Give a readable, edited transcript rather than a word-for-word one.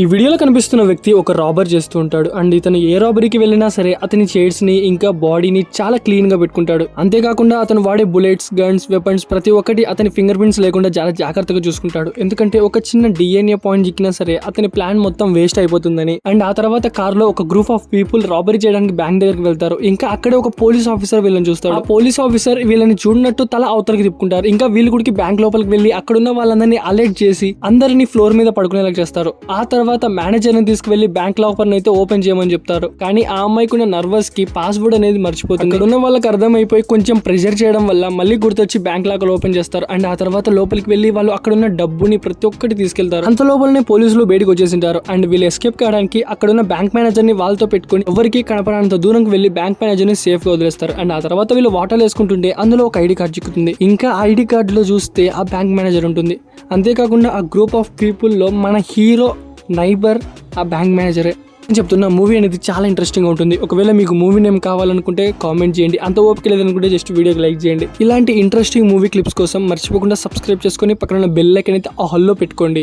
ఈ వీడియోలో కనిపిస్తున్న వ్యక్తి ఒక రాబర్ చేస్తూ ఉంటాడు అండ్ ఇతను ఏ రాబరీకి వెళ్ళినా సరే అతని చైర్స్ ని ఇంకా బాడీని చాలా క్లీన్ గా పెట్టుకుంటాడు. అంతేకాకుండా అతను వాడే బుల్లెట్స్, గన్స్, వెపన్స్ ప్రతి ఒక్కటి అతని ఫింగర్ ప్రింట్స్ లేకుండా చాలా జాగ్రత్తగా చూసుకుంటాడు. ఎందుకంటే ఒక చిన్న DNA పాయింట్ చిక్కినా సరే అతని ప్లాన్ మొత్తం వేస్ట్ అయిపోతుందని. అండ్ ఆ తర్వాత కార్ లో ఒక గ్రూప్ ఆఫ్ పీపుల్ రాబరీ చేయడానికి బ్యాంక్ దగ్గరికి వెళ్తారు. ఇంకా అక్కడే ఒక పోలీస్ ఆఫీసర్ వీళ్ళని చూస్తాడు. ఆ పోలీస్ ఆఫీసర్ వీళ్ళని చూడనట్టు తల అవతలకి తిప్పుకుంటారు. ఇంకా వీళ్ళు కూడా బ్యాంక్ లోపలికి వెళ్లి అక్కడున్న వాళ్ళందరినీ అలర్ట్ చేసి అందరినీ ఫ్లోర్ మీద పడుకునేలా చేస్తారు. ఆ తర్వాత మేనేజర్ ని తీసుకువెళ్లి బ్యాంక్ లాకర్ అయితే ఓపెన్ చేయమని చెప్తారు. కానీ ఆ అమ్మాయికున్న నర్వస్ కి పాస్వర్డ్ అనేది మర్చిపోతుంది. అక్కడ ఉన్న వాళ్ళకి అర్థమైపోయి కొంచెం ప్రెషర్ చేయడం వల్ల మళ్ళీ గుర్తొచ్చి బ్యాంక్ లాకర్ ఓపెన్ చేస్తారు. అండ్ ఆ తర్వాత లోపలికి వెళ్లి వాళ్ళు అక్కడ ఉన్న డబ్బుని ప్రతి ఒక్కటి తీసుకెళ్తారు. అంత లోపలనే పోలీసులు బయటకు వచ్చేసింటారు. అండ్ వీళ్ళు ఎస్కేప్ కావడానికి అక్కడున్న బ్యాంక్ మేనేజర్ ని వాళ్ళతో పెట్టుకుని ఎవరికి కనపడంత దూరంకి వెళ్లి బ్యాంక్ మేనేజర్ ని సేఫ్ గా వదిలేస్తారు. అండ్ ఆ తర్వాత వీళ్ళు వాటర్ వేసుకుంటుంటే అందులో ఒక ఐడి కార్డ్ చిక్కుతుంది. ఇంకా ఐడి కార్డ్ లో చూస్తే ఆ బ్యాంక్ మేనేజర్ ఉంటుంది. అంతేకాకుండా ఆ గ్రూప్ ఆఫ్ పీపుల్ లో మన హీరో నైబర్ ఆ బ్యాంక్ మేనేజరే. నేను చెప్తున్నా మూవీ అనేది చాలా ఇంట్రెస్టింగ్ గా ఉంటుంది. ఒకవేళ మీకు మూవీ నేమ్ కావాలనుకుంటే కామెంట్ చేయండి. అంత ఓపిక లేదనుకుంటే జస్ట్ వీడియోకి లైక్ చేయండి. ఇలాంటి ఇంట్రెస్టింగ్ మూవీ క్లిప్స్ కోసం మర్చిపోకుండా సబ్స్క్రైబ్ చేసుకొని పక్కన బెల్ ఐకాన్ అయితే ఆల్లో పెట్టుకోండి.